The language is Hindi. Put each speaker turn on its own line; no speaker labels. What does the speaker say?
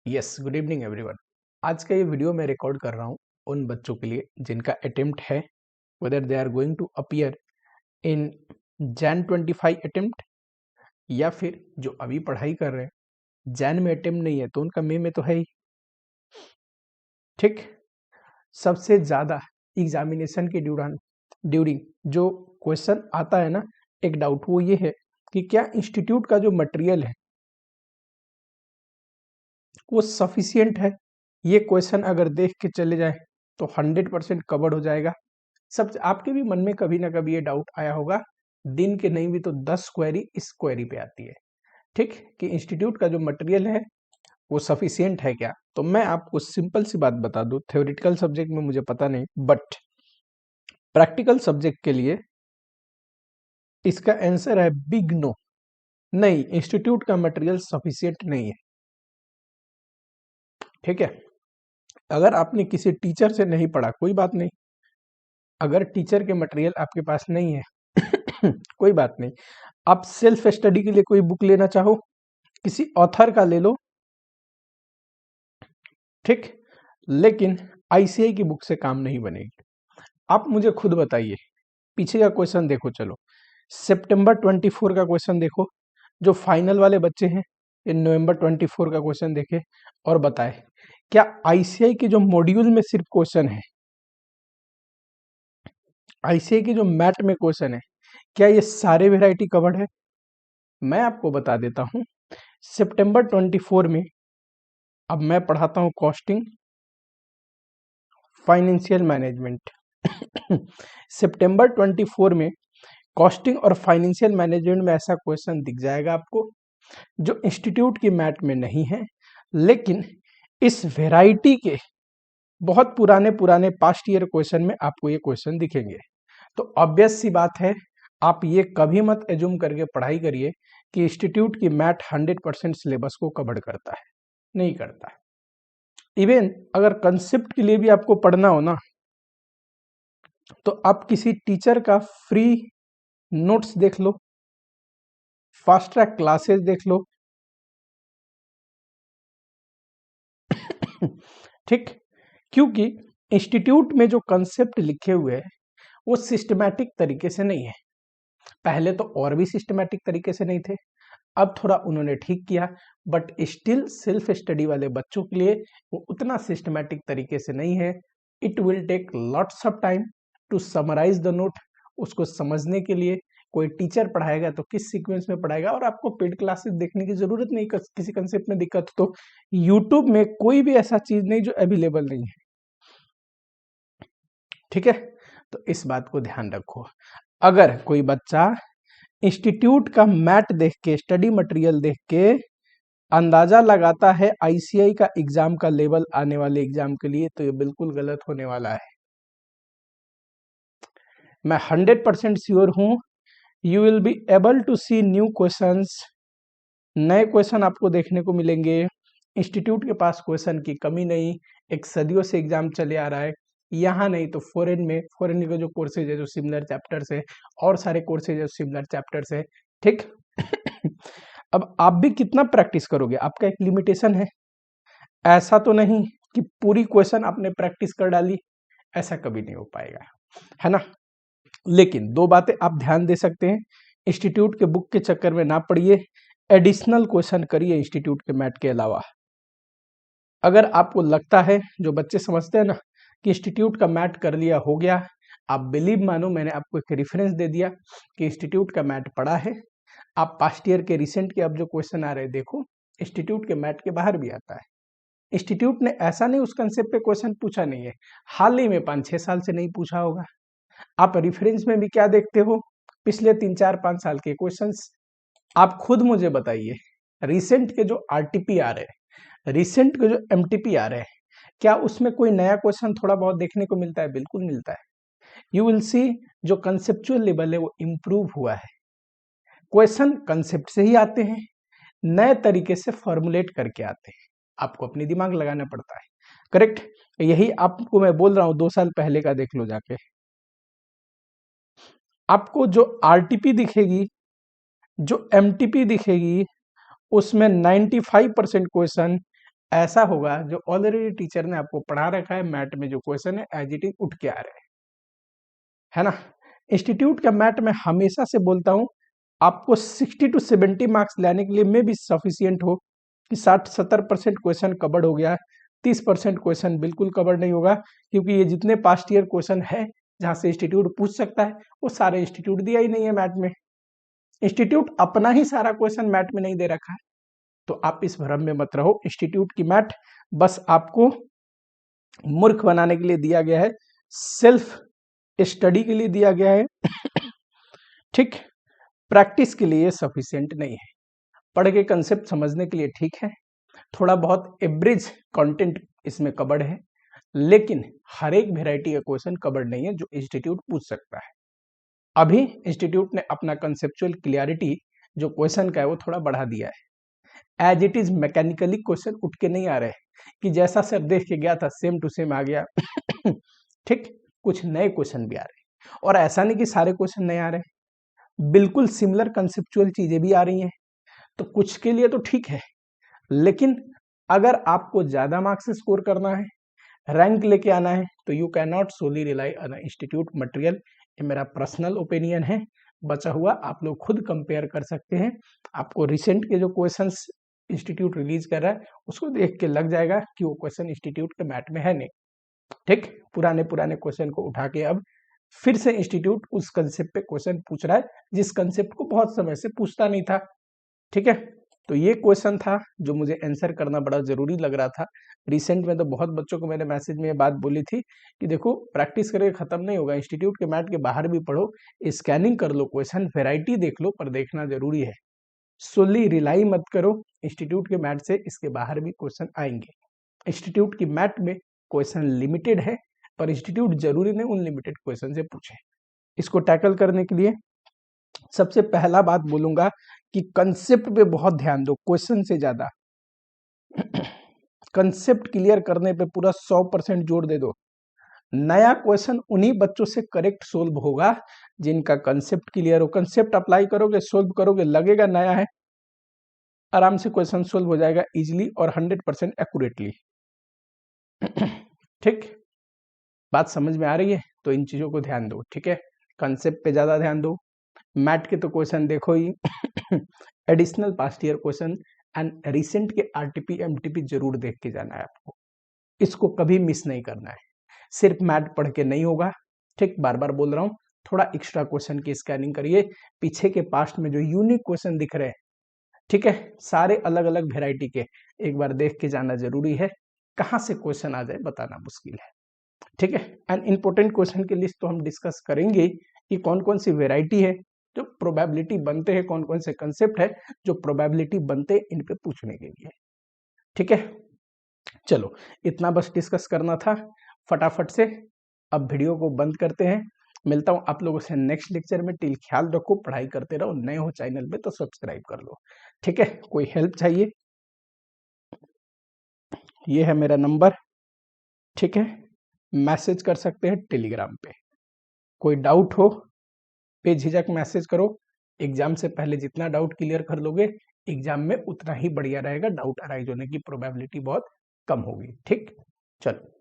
Yes, good evening everyone. आज का ये वीडियो मैं रिकॉर्ड कर रहा हूँ उन बच्चों के लिए जिनका अटेम्प्ट है whether they are going to appear in Jan 25 attempt, या फिर जो अभी पढ़ाई कर रहे हैं जैन में अटेम्प्ट नहीं है तो उनका मई में तो है ही। ठीक, सबसे ज़्यादा एग्जामिनेशन के ड्यूरिंग जो क्वेश्चन आता है ना, एक डाउट वो ये है कि क्या इंस्टीट्यूट का जो मटेरियल है वो सफिशियंट है। ये क्वेश्चन अगर देख के चले जाए तो 100% कवर्ड हो जाएगा। सब आपके भी मन में कभी ना कभी ये डाउट आया होगा, दिन के नहीं भी तो 10 क्वेरी इस क्वेरी पे आती है। ठीक, कि इंस्टीट्यूट का जो मटेरियल है वो सफिशियंट है क्या। तो मैं आपको सिंपल सी बात बता दूं, थ्योरेटिकल सब्जेक्ट में मुझे पता नहीं, बट प्रैक्टिकल सब्जेक्ट के लिए इसका आंसर है बिग नो। नहीं, इंस्टीट्यूट का मटेरियल सफिशियंट नहीं है। ठीक है, अगर आपने किसी टीचर से नहीं पढ़ा कोई बात नहीं, अगर टीचर के मटेरियल आपके पास नहीं है कोई बात नहीं, आप सेल्फ स्टडी के लिए कोई बुक लेना चाहो किसी ऑथर का ले लो। ठीक, लेकिन आईसीआई की बुक से काम नहीं बनेगी। आप मुझे खुद बताइए, पीछे का क्वेश्चन देखो, चलो सितंबर 24 का क्वेश्चन देखो, जो फाइनल वाले बच्चे हैं ये नवंबर 24 का क्वेश्चन देखे और बताए क्या आईसीआई के जो मॉड्यूल में सिर्फ क्वेश्चन है, आईसीआई के जो मैट में क्वेश्चन है, क्या ये सारे वेराइटी कवर्ड है। मैं आपको बता देता हूं, सितंबर 24 में अब मैं पढ़ाता हूं कॉस्टिंग फाइनेंशियल मैनेजमेंट सितंबर 24 में कॉस्टिंग और फाइनेंशियल मैनेजमेंट में ऐसा क्वेश्चन दिख जाएगा आपको जो इंस्टीट्यूट की मैट में नहीं है, लेकिन इस वैरायटी के बहुत पुराने पुराने पास्ट ईयर क्वेश्चन में आपको ये क्वेश्चन दिखेंगे। तो ऑब्वियस सी बात है, आप ये कभी मत एज्यूम करके पढ़ाई करिए कि इंस्टीट्यूट की मैट 100% सिलेबस को कवर करता है, नहीं करता। इवन अगर कंसेप्ट के लिए भी आपको पढ़ना हो ना, तो आप किसी टीचर का फ्री नोट्स देख लो, फास्ट ट्रैक क्लासेस देख लो। ठीक, क्योंकि इंस्टीट्यूट में जो कंसेप्ट लिखे हुए हैं वो सिस्टमैटिक तरीके से नहीं है। पहले तो और भी सिस्टमैटिक तरीके से नहीं थे, अब थोड़ा उन्होंने ठीक किया, बट स्टिल सेल्फ स्टडी वाले बच्चों के लिए वो उतना सिस्टमैटिक तरीके से नहीं है। It will take lots of time to summarise the note. उसको समझने के लिए कोई टीचर पढ़ाएगा तो किस सीक्वेंस में पढ़ाएगा, और आपको पेड क्लासेस देखने की जरूरत नहीं। किसी कंसेप्ट में दिक्कत तो यूट्यूब में कोई भी ऐसा चीज नहीं जो अवेलेबल नहीं है। ठीक है, तो इस बात को ध्यान रखो। अगर कोई बच्चा इंस्टीट्यूट का मैट देख के, स्टडी मटेरियल देख के अंदाजा लगाता है आईसीआई का एग्जाम का लेवल आने वाले एग्जाम के लिए, तो ये बिल्कुल गलत होने वाला है। मैं 100% श्योर हूं, you will be able to see new questions. नए क्वेश्चन आपको देखने को मिलेंगे। इंस्टीट्यूट के पास क्वेश्चन की कमी नहीं, एक सदियों से एग्जाम चले आ रहा है। यहाँ नहीं तो फॉरेन में, फॉरेन के जो कोर्सेज है जो सिमिलर चैप्टर्स है, और सारे कोर्सेज है सिमिलर चैप्टर्स है। ठीक अब आप भी कितना प्रैक्टिस करोगे, आपका एक लिमिटेशन है। ऐसा तो नहीं कि पूरी क्वेश्चन आपने प्रैक्टिस कर डाली, ऐसा कभी नहीं हो पाएगा, है ना। लेकिन दो बातें आप ध्यान दे सकते हैं, इंस्टीट्यूट के बुक के चक्कर में ना पड़िए, एडिशनल क्वेश्चन करिए इंस्टीट्यूट के मैट के अलावा। अगर आपको लगता है, जो बच्चे समझते हैं ना कि इंस्टीट्यूट का मैट कर लिया हो गया, आप बिलीव मानो, मैंने आपको एक रेफरेंस दे दिया कि इंस्टीट्यूट का मैट पड़ा है। आप पास्ट ईयर के रिसेंट के अब जो क्वेश्चन आ रहे हैं देखो, इंस्टीट्यूट के मैट के बाहर भी आता है। इंस्टीट्यूट ने ऐसा नहीं उस कंसेप्ट पे क्वेश्चन पूछा नहीं है, हाल ही में 5-6 साल से नहीं पूछा होगा। आप रेफरेंस में भी क्या देखते हो, पिछले 3-4-5 साल के क्वेश्चंस। आप खुद मुझे बताइए, रिसेंट के जो आरटीपी आ रहे हैं, रिसेंट के जो एमटीपी आ रहे हैं, क्या उसमें कोई नया क्वेश्चन थोड़ा बहुत देखने को मिलता है? बिल्कुल मिलता है। यू विल सी, जो कंसेप्चुअल लेवल है वो इम्प्रूव हुआ है। क्वेश्चन कंसेप्ट से ही आते हैं, नए तरीके से फॉर्मुलेट करके आते हैं, आपको अपनी दिमाग लगाना पड़ता है। करेक्ट, यही आपको मैं बोल रहा हूं, 2 साल पहले का देख लो जाके। आपको जो आरटीपी दिखेगी, जो एमटीपी दिखेगी, उसमें 95% क्वेश्चन ऐसा होगा जो ऑलरेडी टीचर ने आपको पढ़ा रखा है, मैथ में जो क्वेश्चन है एज इट इज उठ के आ रहे हैं, है ना। इंस्टीट्यूट का मैथ में हमेशा से बोलता हूं, आपको 60 to 70 मार्क्स लाने के लिए में भी सफिशियंट हो कि 60-70% क्वेश्चन कवर्ड हो गया है, 30% क्वेश्चन बिल्कुल कवर्ड नहीं होगा, क्योंकि ये जितने पास्ट ईयर क्वेश्चन है जहां से इंस्टीट्यूट पूछ सकता है वो सारे इंस्टीट्यूट दिया ही नहीं है मैथ में। इंस्टीट्यूट अपना ही सारा क्वेश्चन मैथ में नहीं दे रखा है, तो आप इस भ्रम में मत रहो। इंस्टीट्यूट की मैथ बस आपको मूर्ख बनाने के लिए दिया गया है, सेल्फ स्टडी के लिए दिया गया है, ठीक, प्रैक्टिस के लिए सफिशिएंट नहीं है। पढ़ के कंसेप्ट समझने के लिए ठीक है, थोड़ा बहुत एवरेज कंटेंट इसमें कवर्ड है, लेकिन हर एक वेराइटी का क्वेश्चन कवर्ड नहीं है जो इंस्टीट्यूट पूछ सकता है। अभी इंस्टीट्यूट ने अपना कंसेप्चुअल क्लियरिटी जो क्वेश्चन का है वो थोड़ा बढ़ा दिया है। As it is mechanically question उठ के नहीं आ रहे कि जैसा सर देख के गया था सेम टू सेम आ गया ठीक, कुछ नए क्वेश्चन भी आ रहे, और ऐसा नहीं कि सारे क्वेश्चन नए आ रहे, बिल्कुल सिमिलर कंसेप्चुअल चीजें भी आ रही हैं। तो कुछ के लिए तो ठीक है, लेकिन अगर आपको ज्यादा मार्क्स स्कोर करना है, रैंक लेके आना है, तो you can not solely rely on institute material. ये मेरा पर्सनल ओपिनियन है, बचा हुआ आप लोग खुद कंपेयर कर सकते हैं। आपको रिसेंट के जो क्वेश्चंस इंस्टीट्यूट रिलीज कर रहा है उसको देख के लग जाएगा कि वो क्वेश्चन इंस्टीट्यूट के मैथ में है नहीं, ठीक। पुराने क्वेश्चन को उठा के अब फिर से इंस्टीट्यूट उस कंसेप्ट पे क्वेश्चन पूछ रहा है जिस कंसेप्ट को बहुत समय से पूछता नहीं था, ठीक है। तो ये क्वेश्चन था जो मुझे आंसर करना बड़ा जरूरी लग रहा था। रिसेंट में तो बहुत बच्चों को मैंने मैसेज में ये बात बोली थी कि देखो प्रैक्टिस करके खत्म नहीं होगा, इंस्टीट्यूट के मैथ के बाहर भी पढ़ो, स्कैनिंग कर लो, क्वेश्चन वेराइटी देख लो, पर देखना जरूरी है। सोली रिलाई मत करो इंस्टीट्यूट के मैथ से, इसके बाहर भी क्वेश्चन आएंगे। इंस्टीट्यूट की मैथ में क्वेश्चन लिमिटेड है, पर इंस्टीट्यूट जरूरी नहीं उन लिमिटेड क्वेश्चन से पूछे। इसको टैकल करने के लिए सबसे पहला बात बोलूंगा कि कंसेप्ट पे बहुत ध्यान दो, क्वेश्चन से ज्यादा कंसेप्ट क्लियर करने पे पूरा 100% जोर दे दो। नया क्वेश्चन उन्हीं बच्चों से करेक्ट सोल्व होगा जिनका कंसेप्ट क्लियर हो। कंसेप्ट अप्लाई करोगे, सोल्व करोगे, लगेगा नया है, आराम से क्वेश्चन सोल्व हो जाएगा इजीली और 100% एक्यूरेटली, ठीक। बात समझ में आ रही है? तो इन चीजों को ध्यान दो, ठीक है। कंसेप्ट पे ज्यादा ध्यान दो। मैथ के तो क्वेश्चन देखो ही additional past year question and recent के आरटीपी एमटीपी जरूर देख के जाना है आपको, इसको कभी मिस नहीं करना है। सिर्फ मैथ पढ़ के नहीं होगा, ठीक, बार बार बोल रहा हूँ, थोड़ा एक्स्ट्रा क्वेश्चन की स्कैनिंग करिए, पीछे के पास्ट में जो यूनिक क्वेश्चन दिख रहे हैं, ठीक है, सारे अलग अलग वेराइटी के एक बार देख के जाना जरूरी है। कहाँ से क्वेश्चन आ जाए बताना मुश्किल है, ठीक है। एंड इंपॉर्टेंट क्वेश्चन की लिस्ट तो हम डिस्कस करेंगे कि कौन कौन सी वेराइटी है जो प्रोबेबिलिटी बनते हैं, कौन कौन से कंसेप्ट है जो प्रोबेबिलिटी बनते हैं इन पे पूछने के लिए, ठीक है। चलो इतना बस डिस्कस करना था फटाफट से। अब वीडियो को बंद करते हैं, मिलता हूं आप लोगों से नेक्स्ट लेक्चर में। टिल ख्याल रखो, पढ़ाई करते रहो, नए हो चैनल पे तो सब्सक्राइब कर लो, ठीक है। कोई हेल्प चाहिए, ये है मेरा नंबर, ठीक है, मैसेज कर सकते हैं टेलीग्राम पे। कोई डाउट हो बेझिझक मैसेज करो। एग्जाम से पहले जितना डाउट क्लियर कर लोगे एग्जाम में उतना ही बढ़िया रहेगा, डाउट अराइज होने की प्रोबेबिलिटी बहुत कम होगी, ठीक। चलो।